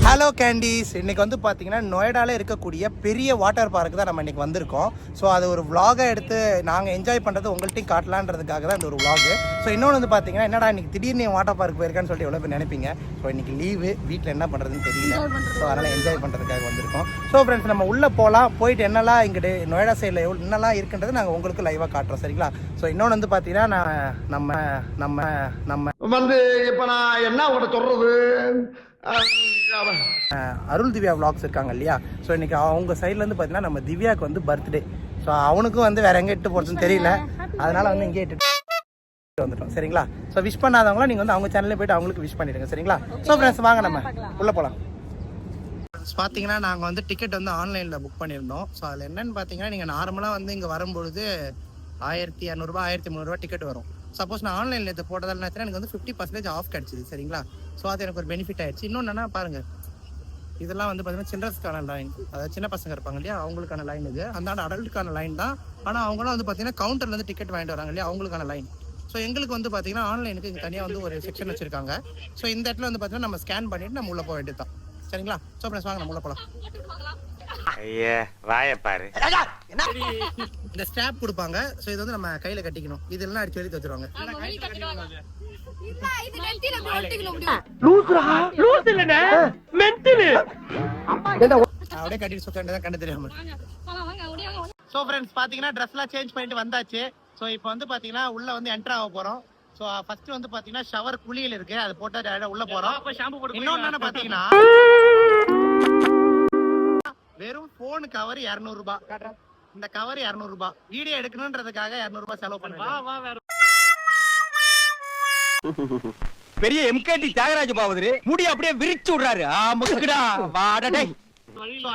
Hello candies, இன்னைக்கு வந்து பார்த்தீங்கன்னா நொய்டாவில் இருக்கக்கூடிய பெரிய வாட்டர் பார்க்கு தான் நம்ம இன்னைக்கு வந்திருக்கோம். ஸோ அது ஒரு விலாகை எடுத்து நாங்கள் என்ஜாய் பண்ணுறது உங்கள்கிட்டையும் காட்டலான்றதுக்காக தான் இந்த ஒரு விலாகு. ஸோ இன்னொன்று வந்து பார்த்தீங்கன்னா என்னடா இன்னைக்கு திடீர்னு வாட்டர் பார்க் போயிருக்கான்னு சொல்லிட்டு எவ்வளோ பேர் நினைப்பீங்க. ஸோ இன்னைக்கு லீவு, வீட்டில் என்ன பண்ணுறதுன்னு தெரியல. ஸோ அதனால் என்ஜாய் பண்ணுறதுக்காக வந்திருக்கோம். ஸோ ஃப்ரெண்ட்ஸ், நம்ம உள்ளே போகலாம். போயிட்டு என்னெல்லாம் இங்கிட்டு நொய்டா சைடில் என்னெல்லாம் இருக்குன்றது நாங்கள் உங்களுக்கு லைவாக காட்டுறோம், சரிங்களா? ஸோ இன்னொன்று வந்து பார்த்தீங்கன்னா நம்ம வந்து இப்போ நான் என்ன உங்கள்கிட்ட சொல்கிறது, அருள் திவ்யா விலாக்ஸ் இருக்காங்க இல்லையா? ஸோ இன்றைக்கி அவங்க சைட்லேருந்து பார்த்தீங்கன்னா நம்ம திவ்யாவுக்கு வந்து பர்த்டே. ஸோ அவனுக்கும் வந்து வேறு எங்கே இட்டு போகிறதுன்னு தெரியல, அதனால் வந்து இங்கே இட்டு வந்துட்டோம், சரிங்களா? ஸோ விஷ் பண்ணாதவங்களாம் நீங்கள் வந்து அவங்க சேனல்லே போய்ட்டு அவங்களுக்கு விஷ் பண்ணிவிடுங்க, சரிங்களா? ஸோ ஃப்ரெண்ட்ஸ், வாங்க நம்ம உள்ளே போகலாம். பார்த்தீங்கன்னா நாங்கள் வந்து டிக்கெட் வந்து ஆன்லைனில் புக் பண்ணியிருந்தோம். ஸோ அதில் என்னென்னு பார்த்தீங்கன்னா, நீங்கள் நார்மலாக வந்து இங்கே வரும்பொழுது 1200 1300 டிக்கெட் வரும். சப்போஸ் நான் ஆன்லைனில் இது போட்டதால் எனக்கு வந்து 50% ஆஃப் கிடச்சிது, சரிங்களா? ஸோ அது எனக்கு ஒரு பெனிஃபிட் ஆயிடுச்சு. இன்னொன்று என்ன பாருங்கள், இதெல்லாம் வந்து பார்த்தீங்கன்னா சில்ட்ரன்ஸ்க்கான லைன், அதாவது சின்ன பசங்க இருப்பாங்க இல்லையா, அவங்களுக்கான லைன் இது. அந்த அடல்ட்டுக்கான லைன் தான். ஆனால் அவங்களும் வந்து பார்த்தீங்கன்னா கவுண்டர்லேருந்து டிக்கெட் வாங்கிட்டு வராங்க இல்லையா, அவங்களுக்கான லைன். ஸோ எங்களுக்கு வந்து பார்த்தீங்கன்னா ஆன்லைனுக்கு இங்கே தனியாக வந்து ஒரு செக்ஷன் வச்சுருக்காங்க. ஸோ இந்த இடத்துல வந்து பார்த்தீங்கன்னா நம்ம ஸ்கேன் பண்ணிவிட்டு நம்ம உள்ளே போக வேண்டியது தான், சரிங்களா? ஸோ ஃப்ரெண்ட்ஸ், வாங்க நம்ம உள்ளே போகலாம். ஐயா வாயை பாரு. இந்த ஸ்ட்ராப் கொடுப்பாங்க. ஸோ இது வந்து நம்ம கையில் கட்டிக்கணும். இதெல்லாம் அடிச்சு எழுதி வச்சுருவாங்க. அப்படியே கட்டிட்டு சுத்த வேண்டியதான், கண்டு தெரியாம. ஸோ ஃப்ரெண்ட்ஸ், பார்த்தீங்கன்னா ட்ரெஸ்லாம் சேஞ்ச் பண்ணிட்டு வந்தாச்சு. ஸோ இப்போ வந்து பார்த்தீங்கன்னா உள்ள வந்து என்டர் ஆக போகிறோம். ஸோ ஃபர்ஸ்ட் வந்து பார்த்தீங்கன்னா ஷவர் குளியல் இருக்கு, அது போட்டால் உள்ள போகிறோம். இன்னொன்று பார்த்தீங்கன்னா வெறும் போன் கவர் 200 ரூபாய். இந்த கவர் 200 ரூபாய். வீடியோ எடுக்கணும்ன்றதுக்காக 200 ரூபாய் செலவு பண்ணுங்க. பெரிய எம்கேடி தியாகராஜ பாவதரு முடி அப்படியே விரிச்சு விடுறாரு.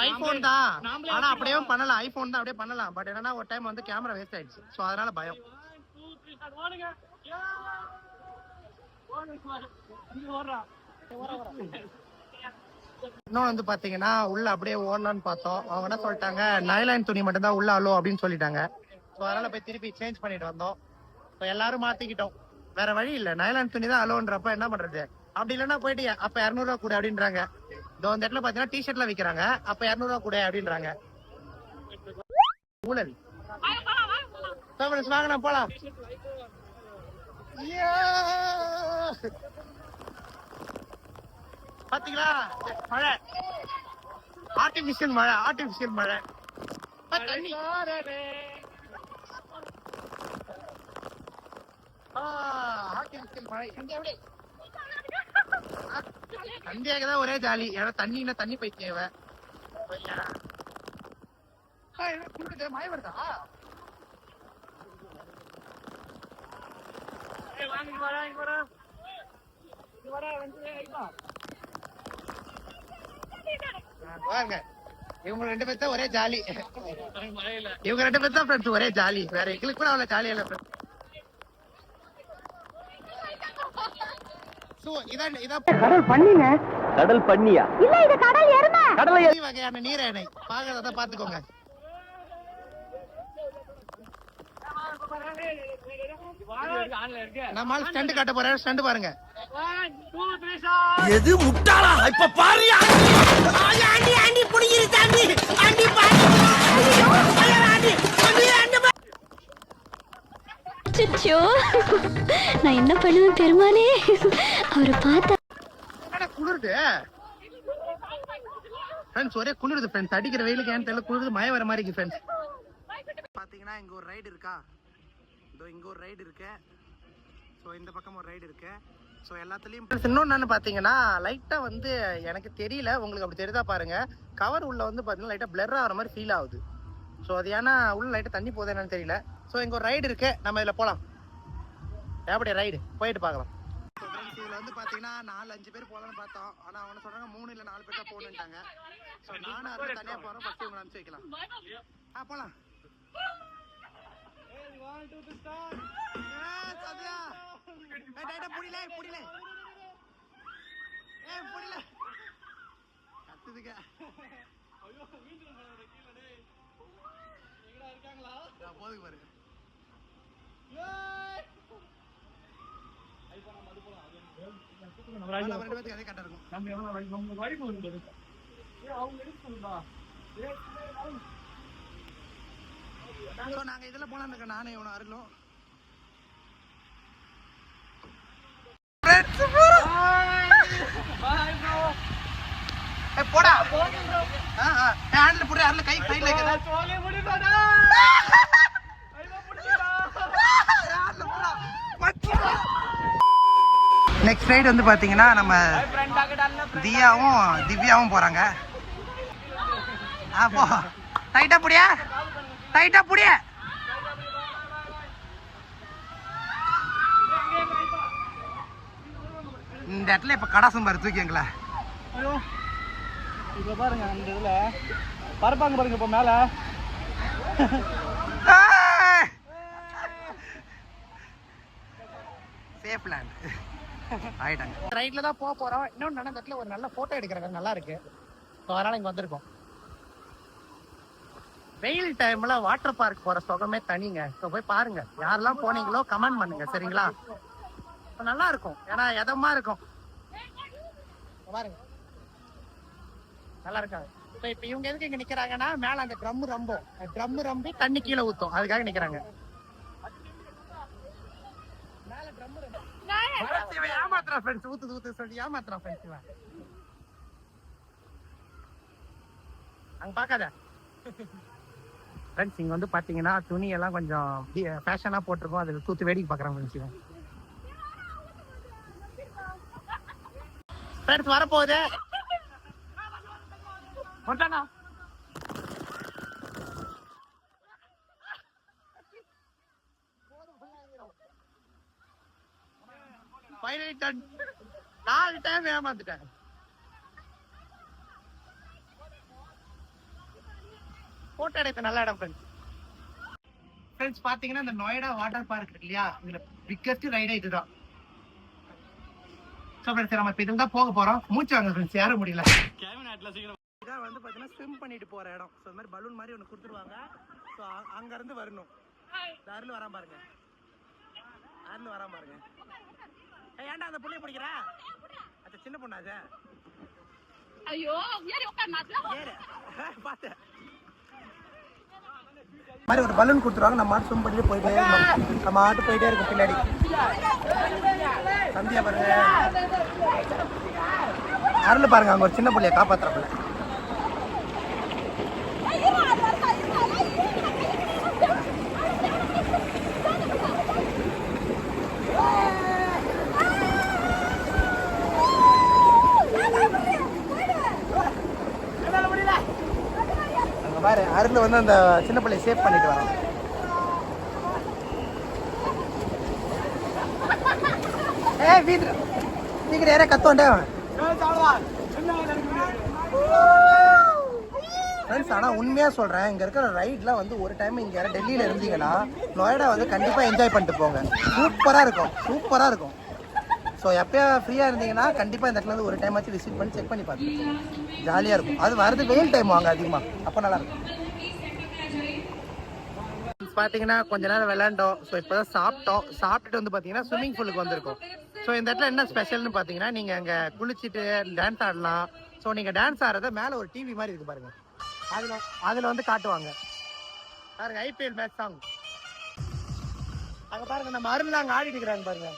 ஐபோன் தான், ஆனா அப்படியே பண்ணலாம். ஐபோன் தான் அப்படியே பண்ணலாம். பட் என்னன்னா ஒரு டைம் வந்து கேமரா வேஸ்ட் ஆயிடுச்சு. ஸோ அதனால பயம். இன்னொன்று வந்து பாத்தீங்கன்னா உள்ள அப்படியே ஓடலான்னு பார்த்தோம். அவங்க என்ன சொல்லிட்டாங்க, நைலான் துணி மட்டும் தான் உள்ள அலோ அப்படின்னு சொல்லிட்டாங்க. ஸோ அதனால போய் திருப்பி சேஞ்ச் பண்ணிட்டு வந்தோம். ஸோ எல்லாரும் மாத்திக்கிட்டோம், வேற வழி இல்லை. நைலான் துணி தான் அலோன்றப்ப என்ன பண்றது? அப்படி இல்லைன்னா போயிட்டு அப்ப 200 ரூபா கூட அப்படின்றாங்க. இந்த இடத்துல பாத்தீங்கன்னா டிஷர்ட்ல விற்கிறாங்க, அப்ப 200 ரூபா கூட அப்படின்றாங்க. ஊழல். வாங்க போலாம். பாத்தீங்களா மழை, ஆர்டிபிஷியல் மழை, ஆர்டிபிஷியல் மழை. ஆர்டிபிஷியல் மழை. சந்தியாக தான் ஒரே ஜாலி. ஏன்னா தண்ணின்னா தண்ணி பைத்தியவ மழை வருதா? இவங்க 2 பேர் தான் ஒரே ஜாலி. இவங்க 2 பேர் தான் ஃப்ரெண்ட்ஸ் ஒரே ஜாலி. வேற எங்களுக்கு கூட அவ்வளவு ஜாலியா இல்ல. கடல் பண்ணியா? இல்ல, இது கடல் எருமை. கடல் எருமை வகையான நீரணை பாக்கிறத பாத்துக்கோங்க. நம்மால ஸ்டண்ட் காட்ட போறேன், ஸ்டண்ட் பாருங்க. எது முட்டாளா? இப்ப பாரு, ஆண்டி ஆண்டி புடிங்கிரு தாண்டி, ஆண்டி பாரு, ஆண்டி அச்சச்சோ, நான் என்ன பண்ணுவேன் பெருமாளே? அவரை பார்த்தா குளிருது ஃப்ரெண்ட்ஸ், ஒரே குளிருது ஃப்ரெண்ட்ஸ். அடிக்கிற வெயிலுக்கு ஏன்னு தெரியல, குளிருது, மழை வர மாதிரி இருக்கு ஃப்ரெண்ட்ஸ். பாத்தீங்கன்னா இங்க ஒரு ரைடு இருக்கா, இதோ இங்க ஒரு ரைடு இருக்கு. ஸோ இந்த பக்கம் ஒரு ரைடு இருக்கு. ஸோ எல்லாத்துலேயும் இன்னொன்று பார்த்தீங்கன்னா லைட்டாக வந்து எனக்கு தெரியல, உங்களுக்கு அப்படி தெரியுதா பாருங்க, கவர் உள்ள வந்து பார்த்தீங்கன்னா லைட்டாக பிளர் ஆகிற மாதிரி ஃபீல் ஆகுது. ஸோ அது ஏன்னா உள்ள லைட்டாக தண்ணி போகுது என்னன்னு தெரியல. ஸோ இங்கே ஒரு ரைடு இருக்கு, நம்ம இதில் போகலாம். எப்படி ரைடு போயிட்டு பார்க்கலாம். இதில் வந்து பார்த்தீங்கன்னா 4-5 பேர் போகலான்னு பார்த்தோம். ஆனால் அவங்க சொல்கிறாங்க 3 இல்லை 4 பேர் தான் போகணுன்ட்டாங்க. ஸோ நானும் அதில் தனியாக போகிறோம். ஃபஸ்ட்டு இவங்களை அனுப்பிச்சு வைக்கலாம். போகலாம். போதுக்கு பாருங்க. நம்ம 2 பேத்துக்கு அதே கரெக்டா இருக்கும். So, நாங்க இதுல போலாம் இருக்க நானே இவனும் அருளும். போடா ஹேண்டில் போடு, அருள் கை கையில நெக்ஸ்ட் ரைடு வந்து பாத்தீங்கன்னா நம்ம தியாவும் திவ்யாவும் போறாங்க. போ டைட்டா புடியா, டைட்டா புடியா. இந்த இடத்துல இப்ப கடாசம் பாரு தூக்கிங்களா. ஐயோ இப்ப பாருங்க அந்த இதுல பறப்பாங்க பாருங்க இப்ப மேல. சேஃப் லேண்ட் ஆயிட்டாங்க. ரைட்ல தான் போறோம். இன்னொன்று அந்த இடத்துல ஒரு நல்ல போட்டோ எடுக்கிறாங்க, நல்லா இருக்கு. ஸோ அதனால இங்க வந்திருக்கோம். வெயில் டைம்ல வாட்டர் பார்க் போற சுகமே தனிங்க. ஸோ போய் பாருங்க, யாரெல்லாம் போனீங்களோ கமெண்ட் பண்ணுங்க சரிங்களா. நல்லா இருக்கும், ஏன்னா எதமா இருக்கும் பாருங்க, நல்லா இருக்காங்க. ஸோ இப்போ இவங்க எதுக்கு இங்க நிக்கிறாங்கன்னா, மேல அந்த ட்ரம் ரம்பி தண்ணி கீழே ஊத்தும், அதுக்காக நிக்கிறாங்க. ஏமாத்துறா ஃப்ரெண்ட்ஸ், ஊத்து சொல்லி ஏமாத்துறா ஃப்ரெண்ட்ஸ். அங்க பாக்காத ஃப்ரெண்ட்ஸ். இங்க வந்து பாத்தீங்கன்னா துணி எல்லாம் கொஞ்சம் ஃபேஷனா போட்டிருக்கோம், அதுல தூத்து வேடிக்கை பாக்குறாங்க ஃப்ரெண்ட்ஸ். ஃப்ரெண்ட்ஸ் வரப்போகுது வந்துட்டானா. Final 4 time ஏமாந்துட்டேன். போட்டோ எடுக்க நல்ல இடம் ஃப்ரெண்ட்ஸ். பாத்தீங்கன்னா இந்த நொய்டா வாட்டர் பார்க் இருக்கு இல்லையா, இதுல பிக்கஸ்ட் ரைடே இதுதான். ஸோ ஃப்ரெண்ட்ஸ் நம்ம இப்போ இதில் தான் போக போறோம். மூச்சு வாங்க ஃப்ரெண்ட்ஸ், ஏற முடியல. இதான் வந்து பார்த்தீங்கன்னா ஸ்விம் பண்ணிட்டு போற இடம். ஸோ இந்த மாதிரி பலூன் மாதிரி ஒன்று கொடுத்துருவாங்க. ஸோ அங்கேருந்து வரணும். அருள் வராம பாருங்க, அருள் வராம பாருங்க. ஏன்டா அந்த புள்ளைய பிடிக்கிறா, அது சின்ன பொண்ணா அது. ஐயோ பாத்து மாதிரி ஒரு பலூன் கொடுத்துருவாங்க. நம்ம ஆட்டு ஸ்விம் பண்ணிட்டு போயிட்டே இருக்கோம். நம்ம ஆட்டு போயிட்டே இருக்கும் பின்னாடி. சந்தியா பாருங்க, அருள் பாருங்க, அங்க ஒரு சின்ன பிள்ளைய காப்பாத்துறப்பல. பாரு அருள் வந்து அந்த சின்ன பிள்ளைய சேவ் பண்ணிட்டு வரோம். வீட்டு யாரே கத்தோண்டே. ஆனா உண்மையா சொல்றேன், இங்க இருக்கிற ரைட்லாம் வந்து ஒரு டைம் இங்க டெல்லியில இருந்தீங்கன்னா நொய்டா வந்து கண்டிப்பா என்ஜாய் பண்ணிட்டு போங்க. சூப்பரா இருக்கும். ஸோ எப்பயா ஃப்ரீயா இருந்தீங்கன்னா கண்டிப்பா இந்த இடத்துல வந்து ஒரு டைம் ஆச்சு விசிட் பண்ணி செக் பண்ணி பார்த்து ஜாலியா இருக்கும். அது வரது வெயில் டைம் வாங்க அதிகமா, அப்போ நல்லா இருக்கும். பார்த்தீங்கன்னா கொஞ்ச நேரம் விளையாண்டோம். ஸோ இப்போதான் சாப்பிட்டுட்டு வந்து பார்த்தீங்கன்னா ஸ்விம்மிங் பூலுக்கு வந்திருக்கோம். ஸோ இந்த இடத்துல என்ன ஸ்பெஷல்னு பார்த்தீங்கன்னா, நீங்கள் அங்கே குளிச்சுட்டு டான்ஸ் ஆடலாம். ஸோ நீங்கள் டான்ஸ் ஆடுறத மேலே ஒரு டிவி மாதிரி இருக்கு பாருங்க, அதில் வந்து காட்டுவாங்க பாருங்க. ஐபிஎல் மேட்ச் சாங் அங்கே பாருங்க, நம்ம அருள் அங்கே ஆடிட்டு இருக்கிறாங்க பாருங்க.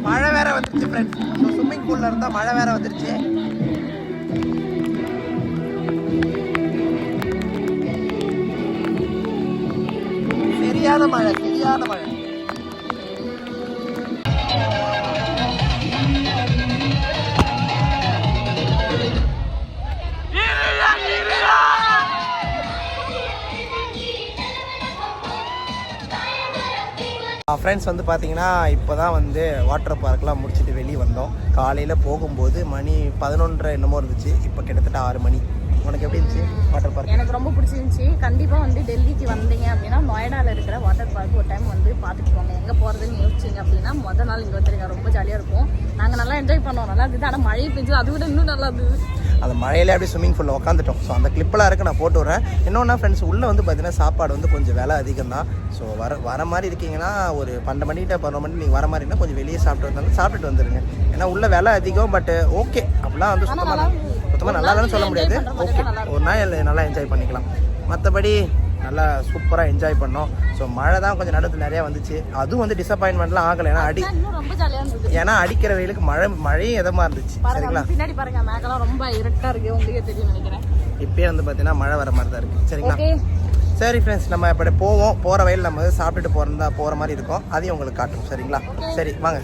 மழை வேற வந்துருச்சு ஃப்ரெண்ட்ஸ். ஸ்விம்மிங் பூல்ல இருந்தா மழை வேற வந்துருச்சு. சரியான மழை. ஃப்ரெண்ட்ஸ் வந்து பார்த்தீங்கன்னா இப்போ தான் வந்து வாட்டர் பார்க்லாம் முடிச்சுட்டு வெளியே வந்தோம். காலையில் போகும்போது மணி 11:30 என்னமோ இருந்துச்சு. இப்போ கிட்டத்தட்ட 6 மணி. உனக்கு எப்படி இருந்துச்சு வாட்டர் பார்க்? எனக்கு ரொம்ப பிடிச்சிருந்துச்சி. கண்டிப்பாக வந்து டெல்லிக்கு வந்தீங்க அப்படின்னா நொய்டாவில் இருக்கிற வாட்டர் பார்க் ஒரு டைம் வந்து பார்த்துட்டு போங்க. எங்கே போகிறதுன்னு யோசிச்சிங்க அப்படின்னா மொதல் நாள் இங்கே வந்துருங்க. ரொம்ப ஜாலியாக இருக்கும். நாங்கள் நல்லா என்ஜாய் பண்ணோம். நல்லா இருந்தது. ஆனால் மழை பெஞ்சது அதை விட இன்னும் நல்லா இருந்தது. அந்த மழையிலே அப்படியே ஸ்விம்மிங் பூலில் உட்காந்துட்டோம். ஸோ அந்த கிளிப்பெல்லாம் இருக்குது, நான் போட்டு வரேன். இன்னொன்னா ஃப்ரெண்ட்ஸ், உள்ளே வந்து பார்த்தீங்கன்னா சாப்பாடு வந்து கொஞ்சம் விலை அதிகம் தான். ஸோ வர மாதிரி இருக்கீங்கன்னா ஒரு 12 மணிக்கிட்ட 11 மணி நீங்கள் வர மாதிரினா கொஞ்சம் வெளியே சாப்பிட்டுட்டு வந்துடுங்க. ஏன்னா உள்ள விலை அதிகம். பட் ஓகே, அப்படிலாம் வந்து சுத்தமாக நல்லா இல்லைன்னு சொல்ல முடியாது. ஓகே, ஒரு நாள் நல்லா என்ஜாய் பண்ணிக்கலாம். மற்றபடி நல்லா சூப்பராக என்ஜாய் பண்ணோம். ஸோ மழை தான் கொஞ்சம் நடுத்து நிறையா வந்துச்சு. அதுவும் வந்து டிசப்பாயின்மெண்ட்லாம் ஆகலை. இன்னும் ரொம்ப ஜாலியாக இருந்தது. ஏன்னா அடிக்கிற வெயிலுக்கு மழையும் எதமாக இருந்துச்சு. சரிங்களா? பின்னாடி பாருங்க, மேகலாம் ரொம்ப இருட்டாக இருக்குது. உங்களுக்கே தெரியும் நினைக்கிறேன். இப்பயே வந்து பார்த்தீங்கன்னா மழை வர மாதிரி தான் இருக்குது. சரிங்களா? சரி ஃப்ரெண்ட்ஸ், நம்ம இப்படி போவோம். போகிற வயலில் நம்ம சாப்பிட்டுட்டு போகிற மாதிரி இருக்கும். அதையும் உங்களுக்கு காட்டும். சரிங்களா? சரி வாங்க.